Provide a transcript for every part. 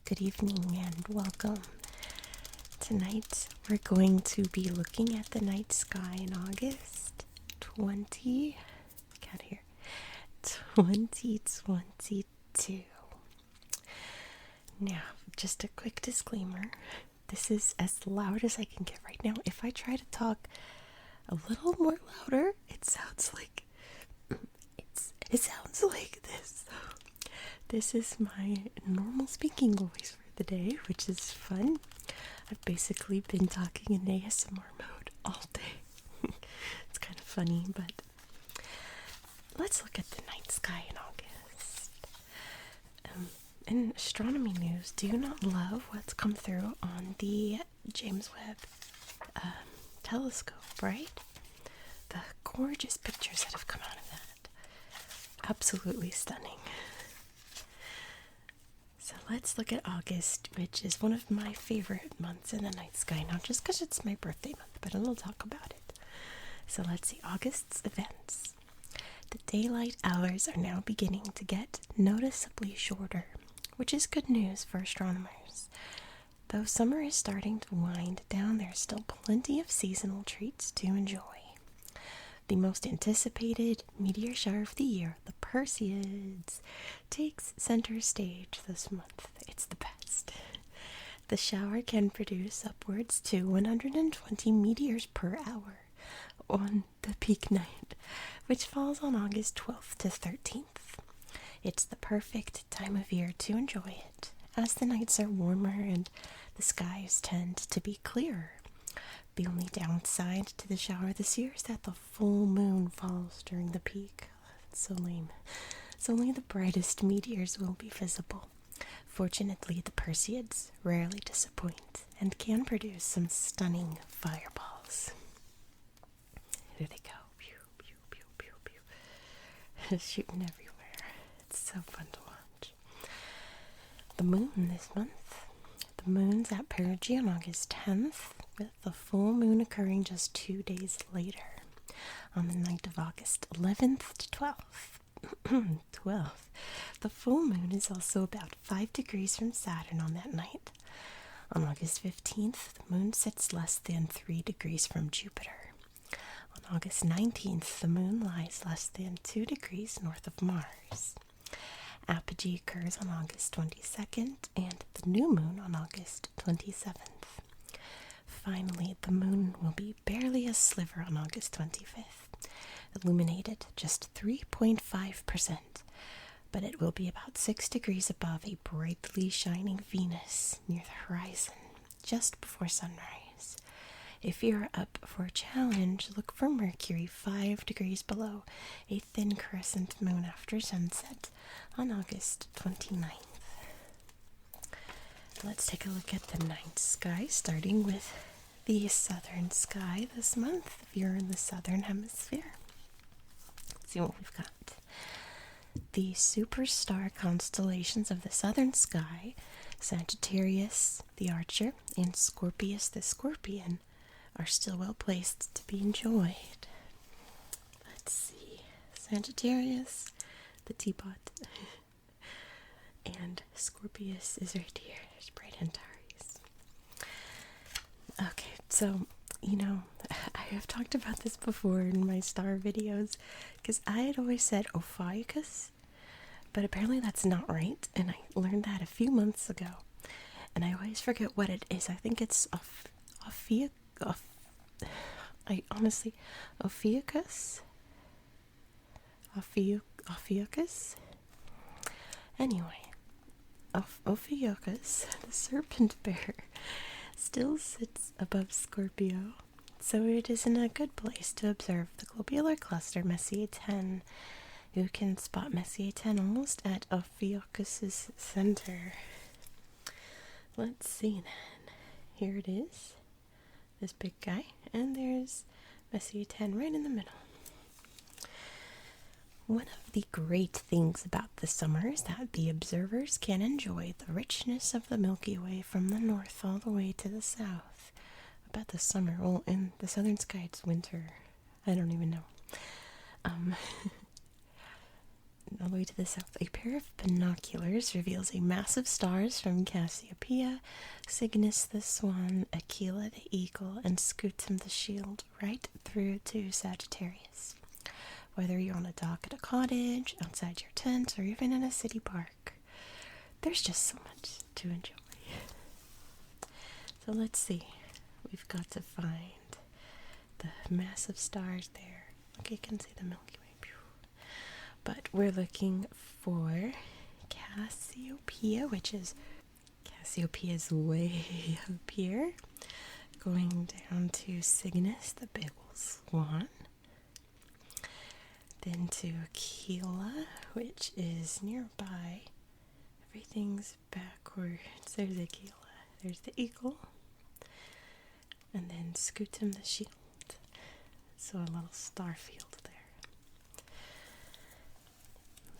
good evening, and welcome. Tonight we're going to be looking at the night sky in August 2022. Now, just a quick disclaimer. This is as loud as I can get right now. If I try to talk a little more louder, it sounds like this. This is my normal speaking voice for the day, which is fun. I've basically been talking in ASMR mode all day. It's kind of funny, but let's look at the night sky in August. In astronomy news, do you not love what's come through on the James Webb telescope, right? The gorgeous pictures that have come out of that. Absolutely stunning. So let's look at August, which is one of my favorite months in the night sky. Not just because it's my birthday month, but I'll talk about it. So let's see August's events. The daylight hours are now beginning to get noticeably shorter, which is good news for astronomers. Though summer is starting to wind down, there's still plenty of seasonal treats to enjoy. The most anticipated meteor shower of the year, the Perseids, takes center stage this month. It's the best. The shower can produce upwards to 120 meteors per hour on the peak night, which falls on August 12th to 13th. It's the perfect time of year to enjoy it, as the nights are warmer and the skies tend to be clearer. The only downside to the shower this year is that the full moon falls during the peak. That's so lame. So only the brightest meteors will be visible. Fortunately, the Perseids rarely disappoint and can produce some stunning fireballs. Here they go. Pew, pew, pew, pew, pew. Shooting everywhere. It's so fun to watch. The moon this month. The moon's at perigee on August 10th, with the full moon occurring just 2 days later, on the night of August 11th to 12th. The full moon is also about 5 degrees from Saturn on that night. On August 15th, the moon sits less than 3 degrees from Jupiter. On August 19th, the moon lies less than 2 degrees north of Mars. Apogee occurs on August 22nd, and the new moon on August 27th. Finally, the moon will be barely a sliver on August 25th, illuminated just 3.5%, but it will be about 6 degrees above a brightly shining Venus near the horizon, just before sunrise. If you're up for a challenge, look for Mercury 5 degrees below a thin crescent moon after sunset on August 29th. Let's take a look at the night sky, starting with the southern sky this month, if you're in the southern hemisphere. Let's see what we've got. The superstar constellations of the southern sky, Sagittarius the Archer and Scorpius the Scorpion, are still well placed to be enjoyed. Let's see. Sagittarius, the teapot, and Scorpius is right here. There's bright Antares. Okay, so, I have talked about this before in my star videos, because I had always said Ophiuchus, but apparently that's not right, and I learned that a few months ago, and I always forget what it is. I think it's Ophiuchus? Ophiuchus? Anyway, Ophiuchus, the serpent bear, still sits above Scorpio, so it is in a good place to observe the globular cluster Messier 10. You can spot Messier 10 almost at Ophiuchus's center. Let's see then. Here it is. This big guy, and there's Messier 10 right in the middle. One of the great things about the summer is that the observers can enjoy the richness of the Milky Way from the north all the way to the south. About the summer, well, in the southern sky it's winter. I don't even know. all the way to the south. A pair of binoculars reveals a massive stars from Cassiopeia, Cygnus the Swan, Aquila the Eagle, and Scutum the Shield, right through to Sagittarius. Whether you're on a dock at a cottage, outside your tent, or even in a city park, there's just so much to enjoy. So let's see. We've got to find the massive stars there. Okay, you can see the Milky Way. But we're looking for Cassiopeia, which is Cassiopeia's way up here. Going down to Cygnus, the big old swan. Then to Aquila, which is nearby. Everything's backwards. There's Aquila. There's the eagle. And then Scutum the Shield. So a little star field there.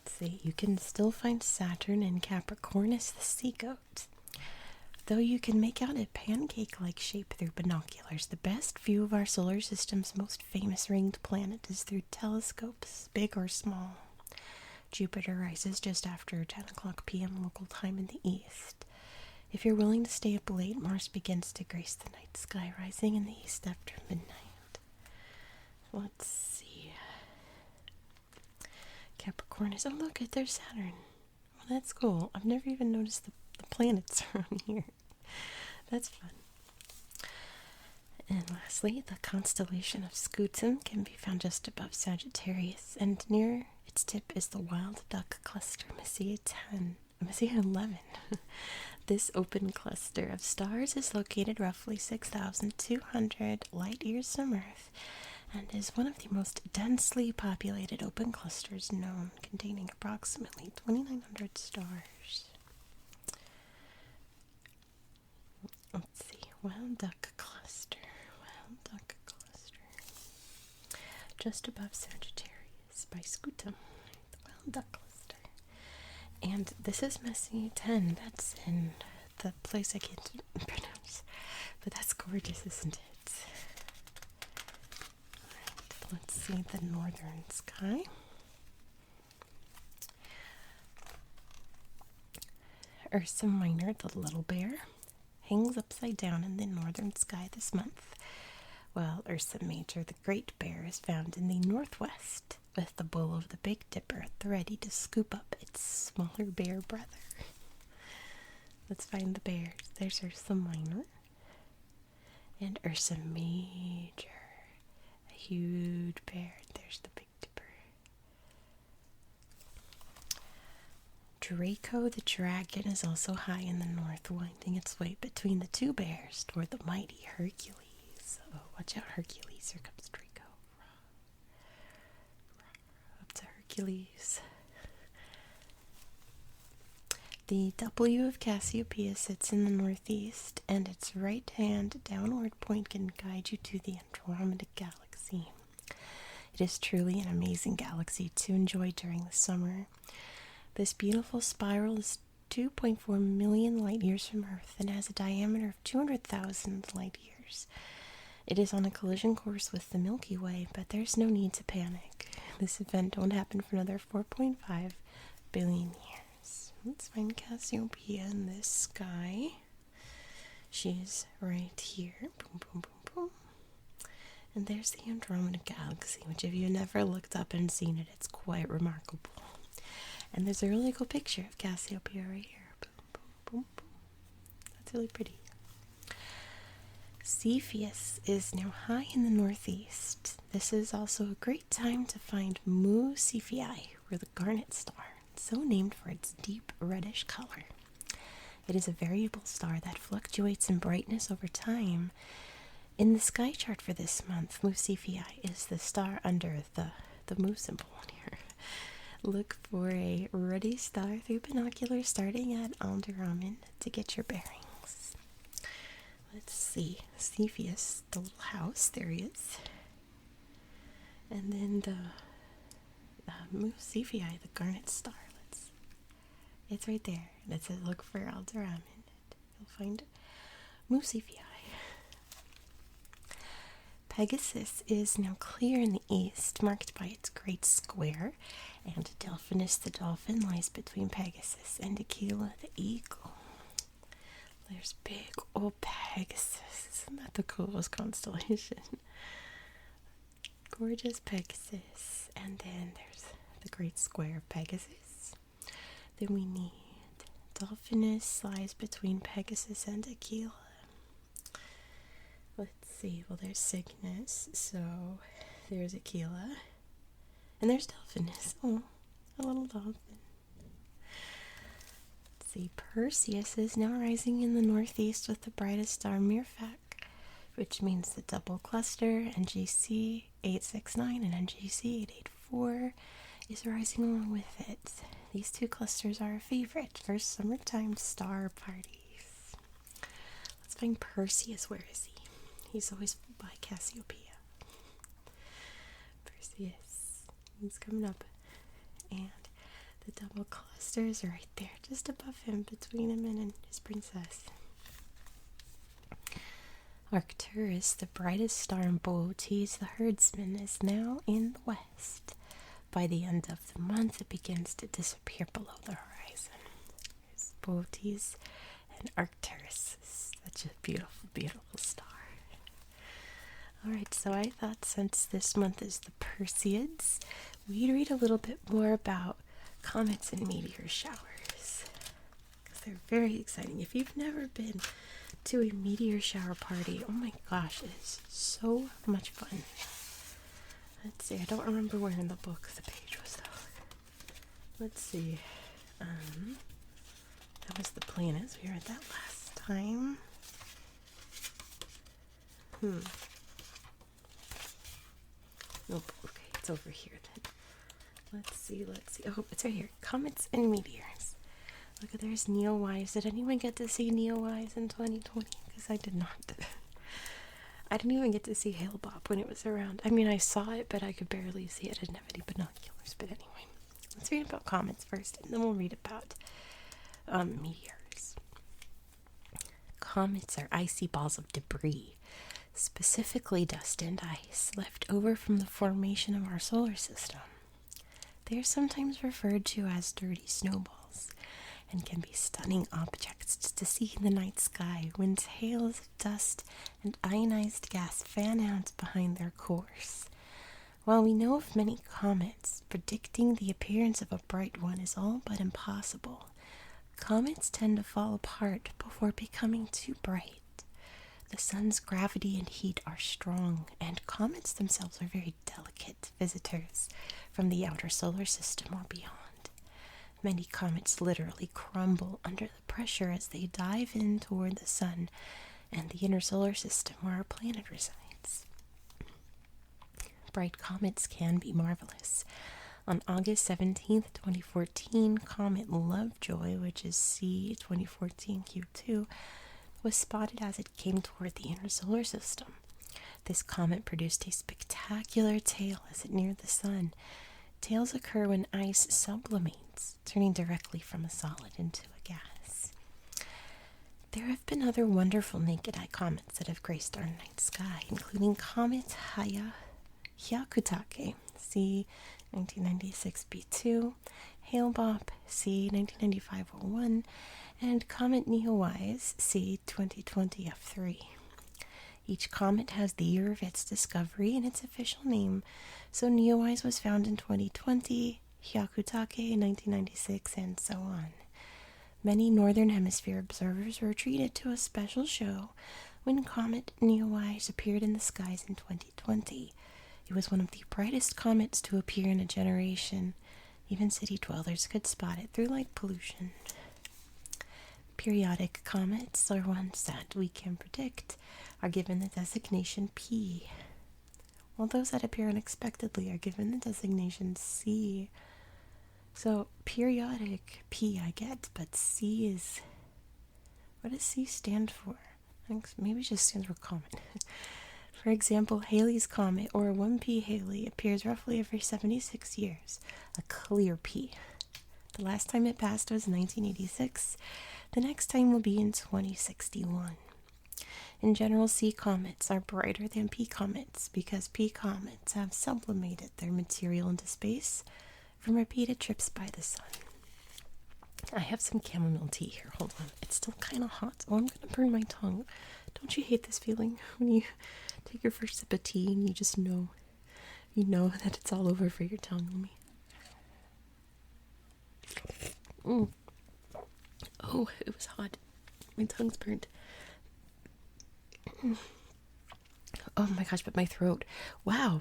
Let's see, you can still find Saturn and Capricornus the sea goat. Though you can make out a pancake-like shape through binoculars, the best view of our solar system's most famous ringed planet is through telescopes, big or small. Jupiter rises just after 10 o'clock p.m. local time in the east. If you're willing to stay up late, Mars begins to grace the night sky, rising in the east after midnight. Let's see. Capricornus. Oh, look, there's Saturn. Well, that's cool. I've never even noticed the planets around here. That's fun. And lastly, the constellation of Scutum can be found just above Sagittarius, and near its tip is the wild duck cluster, Messier 11. This open cluster of stars is located roughly 6,200 light years from Earth and is one of the most densely populated open clusters known, containing approximately 2,900 stars. Let's see, wild duck cluster, just above Sagittarius by Scutum, the wild duck cluster. And this is Messier 10. That's in the place I can't pronounce. But that's gorgeous, isn't it? Alright, let's see the northern sky. Ursa Minor, the little bear, hangs upside down in the northern sky this month, while Ursa Major, the great bear, is found in the northwest, with the bull of the Big Dipper at the ready to scoop up its smaller bear brother. Let's find the bears. There's Ursa Minor and Ursa Major, a huge bear. There's the Big Dipper. Draco the dragon is also high in the north, winding its way between the two bears toward the mighty Hercules. Oh, watch out, Hercules. Here comes Draco. Up to Hercules. The W of Cassiopeia sits in the northeast, and its right-hand downward point can guide you to the Andromeda Galaxy. It is truly an amazing galaxy to enjoy during the summer. This beautiful spiral is 2.4 million light years from Earth and has a diameter of 200,000 light years. It is on a collision course with the Milky Way, but there's no need to panic. This event won't happen for another 4.5 billion years. Let's find Cassiopeia in this sky. She's right here. Boom, boom, boom, boom. And there's the Andromeda Galaxy, which if you've never looked up and seen it, it's quite remarkable. And there's a really cool picture of Cassiopeia right here. Boom, boom, boom, boom. That's really pretty. Cepheus is now high in the northeast. This is also a great time to find Mu Cephei, or the garnet star, so named for its deep reddish color. It is a variable star that fluctuates in brightness over time. In the sky chart for this month, Mu Cephei is the star under the Mu symbol on here. Look for a ruddy star through binoculars starting at Alderaan to get your bearings. Let's see, Cepheus, the little house, there he is. And then the Mu Cephei, the garnet star. It's right there. And it says look for Alderaan. You'll find Mu Cephei. Pegasus is now clear in the east, marked by its great square, and Delphinus the dolphin lies between Pegasus and Aquila the eagle. There's big old Pegasus. Isn't that the coolest constellation? Gorgeous Pegasus. And then there's the great square of Pegasus. Then we need Delphinus lies between Pegasus and Aquila. Let's see. Well, there's Cygnus, so there's Aquila. And there's Delphinus. Oh, a little dolphin. Let's see. Perseus is now rising in the northeast with the brightest star Myrfak, which means the double cluster NGC 869 and NGC 884 is rising along with it. These two clusters are a favorite for summertime star parties. Let's find Perseus. Where is he? He's always by Cassiopeia. Perseus. He's coming up. And the double clusters are right there, just above him, between him and his princess. Arcturus, the brightest star in Boötes, the herdsman, is now in the west. By the end of the month, it begins to disappear below the horizon. There's Boötes and Arcturus. Such a beautiful, beautiful star. Alright, so I thought since this month is the Perseids, we'd read a little bit more about comets and meteor showers. Because they're very exciting. If you've never been to a meteor shower party, oh my gosh, it is so much fun. Let's see, I don't remember where in the book the page was though. Let's see. That was the planets. We read that last time. Nope, okay, it's over here then. Let's see. Oh, it's right here. Comets and meteors. Look, there's Neowise. Did anyone get to see Neowise in 2020? Because I did not. I didn't even get to see Hale-Bopp when it was around. I mean, I saw it, but I could barely see it. I didn't have any binoculars. But anyway, let's read about comets first, and then we'll read about meteors. Comets are icy balls of debris, specifically dust and ice, left over from the formation of our solar system. They are sometimes referred to as dirty snowballs, and can be stunning objects to see in the night sky when hails of dust and ionized gas fan out behind their course. While we know of many comets, predicting the appearance of a bright one is all but impossible. Comets tend to fall apart before becoming too bright. The sun's gravity and heat are strong, and comets themselves are very delicate visitors from the outer solar system or beyond. Many comets literally crumble under the pressure as they dive in toward the sun and the inner solar system where our planet resides. Bright comets can be marvelous. On August 17th, 2014, Comet Lovejoy, which is C 2014 Q2, was spotted as it came toward the inner solar system. This comet produced a spectacular tail as it neared the sun. Tails occur when ice sublimates, turning directly from a solid into a gas. There have been other wonderful naked-eye comets that have graced our night sky, including Comet Hyakutake, C 1996 B2, Hale-Bopp, C 1995-01, and Comet Neowise, C 2020 F3. Each comet has the year of its discovery and its official name, so Neowise was found in 2020, Hyakutake in 1996, and so on. Many Northern Hemisphere observers were treated to a special show when Comet Neowise appeared in the skies in 2020. It was one of the brightest comets to appear in a generation. Even city dwellers could spot it through light pollution. Periodic comets, or ones that we can predict, are given the designation P, while those that appear unexpectedly are given the designation C. So, periodic P I get, but C is... what does C stand for? I think maybe it just stands for comet. For example, Halley's Comet, or 1P Halley, appears roughly every 76 years, a clear P. The last time it passed was 1986. The next time will be in 2061. In general, C comets are brighter than P comets because P comets have sublimated their material into space from repeated trips by the sun. I have some chamomile tea here. Hold on. It's still kind of hot. Oh, I'm going to burn my tongue. Don't you hate this feeling when you take your first sip of tea and you just know, that it's all over for your tongue? Oh, it was hot. My tongue's burnt. Oh my gosh, but my throat. Wow.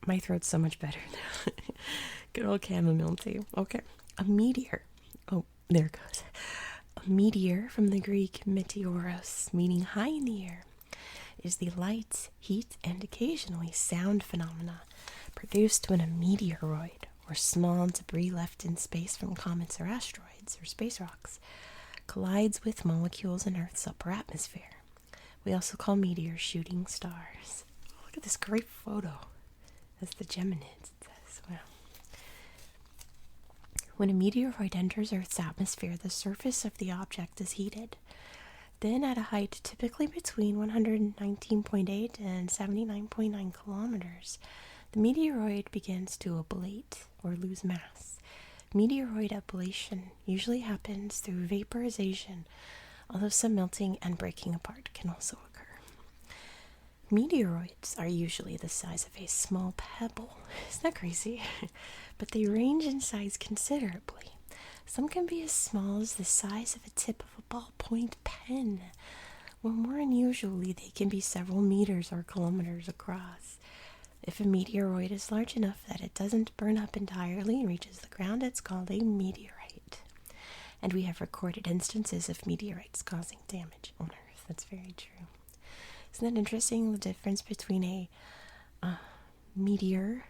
My throat's so much better now. Good old chamomile tea. Okay. A meteor. Oh, there it goes. A meteor, from the Greek meteoros, meaning high in the air, is the light, heat, and occasionally sound phenomena produced when a meteoroid, or small debris left in space from comets or asteroids or space rocks, collides with molecules in Earth's upper atmosphere. We also call meteors shooting stars. Look at this great photo. That's the Geminids, it says. Wow. When a meteoroid enters Earth's atmosphere, the surface of the object is heated. Then, at a height typically between 119.8 and 79.9 kilometers, the meteoroid begins to ablate or lose mass. Meteoroid ablation usually happens through vaporization, although some melting and breaking apart can also occur. Meteoroids are usually the size of a small pebble. Isn't that crazy? But they range in size considerably. Some can be as small as the size of a tip of a ballpoint pen, while more unusually they can be several meters or kilometers across. If a meteoroid is large enough that it doesn't burn up entirely and reaches the ground, it's called a meteorite. And we have recorded instances of meteorites causing damage on Earth. That's very true. Isn't that interesting, the difference between a meteor,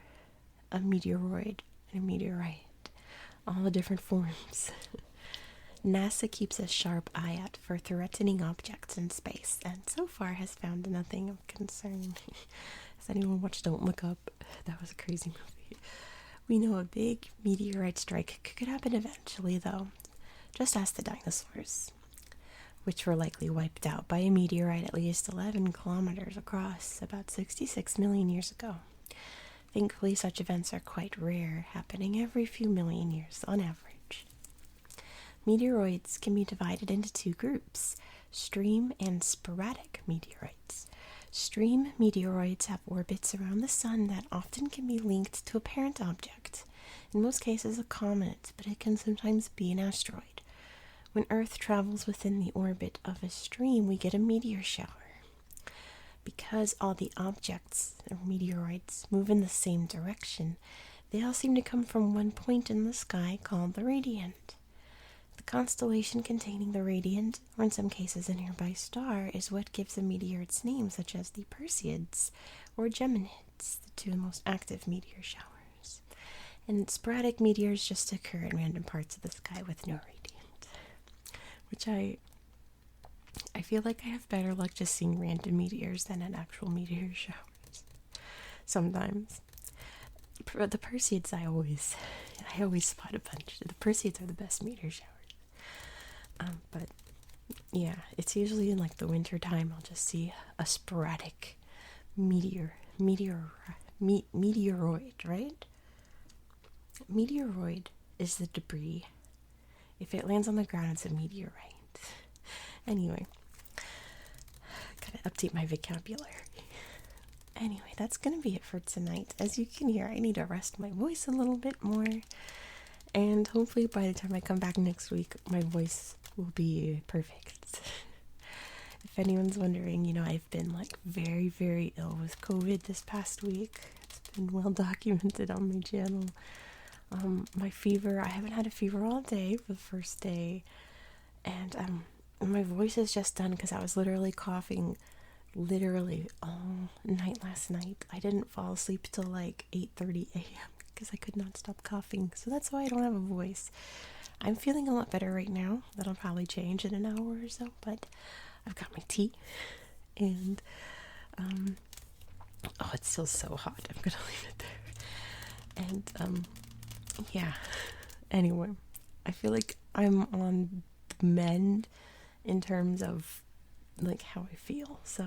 a meteoroid, and a meteorite? All the different forms. NASA keeps a sharp eye out for threatening objects in space, and so far has found nothing of concern. Has anyone watched Don't Look Up? That was a crazy movie. We know a big meteorite strike could happen eventually, though. Just ask the dinosaurs, which were likely wiped out by a meteorite at least 11 kilometers across about 66 million years ago. Thankfully, such events are quite rare, happening every few million years on average. Meteoroids can be divided into two groups, stream and sporadic meteorites. Stream meteoroids have orbits around the sun that often can be linked to a parent object, in most cases a comet, but it can sometimes be an asteroid. When Earth travels within the orbit of a stream, we get a meteor shower. Because all the objects, or meteoroids, move in the same direction, they all seem to come from one point in the sky called the radiant. The constellation containing the radiant, or in some cases a nearby star, is what gives a meteor its name, such as the Perseids or Geminids, the two most active meteor showers. And sporadic meteors just occur in random parts of the sky with no radiant, which I feel like I have better luck just seeing random meteors than at actual meteor showers. Sometimes. The Perseids, I always spot a bunch. The Perseids are the best meteor showers. But yeah, it's usually in like the winter time I'll just see a sporadic meteoroid, right? Meteoroid is the debris. If it lands on the ground, it's a meteorite. Anyway, gotta update my vocabulary. Anyway, that's gonna be it for tonight. As you can hear, I need to rest my voice a little bit more, and hopefully by the time I come back next week, my voice will be perfect. If anyone's wondering, I've been like very, very ill with COVID this past week. It's been well documented on my channel. My fever, I haven't had a fever all day for the first day, and my voice is just done because I was literally coughing all night last night. I didn't fall asleep till like 8:30 a.m. because I could not stop coughing, so that's why I don't have a voice. I'm feeling a lot better right now. That'll probably change in an hour or so, but I've got my tea, and it's still so hot. I'm gonna leave it there. And yeah, anyway, I feel like I'm on the mend in terms of like how I feel. So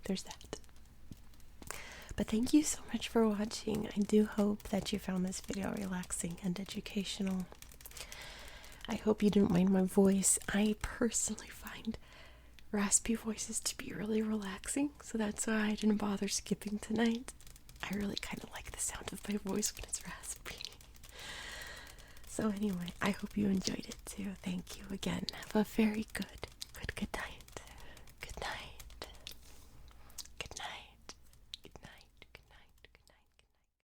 there's that. But thank you so much for watching. I do hope that you found this video relaxing and educational. I hope you didn't mind my voice. I personally find raspy voices to be really relaxing, so that's why I didn't bother skipping tonight. I really kind of like the sound of my voice when it's raspy. So anyway, I hope you enjoyed it too. Thank you again. Have a very good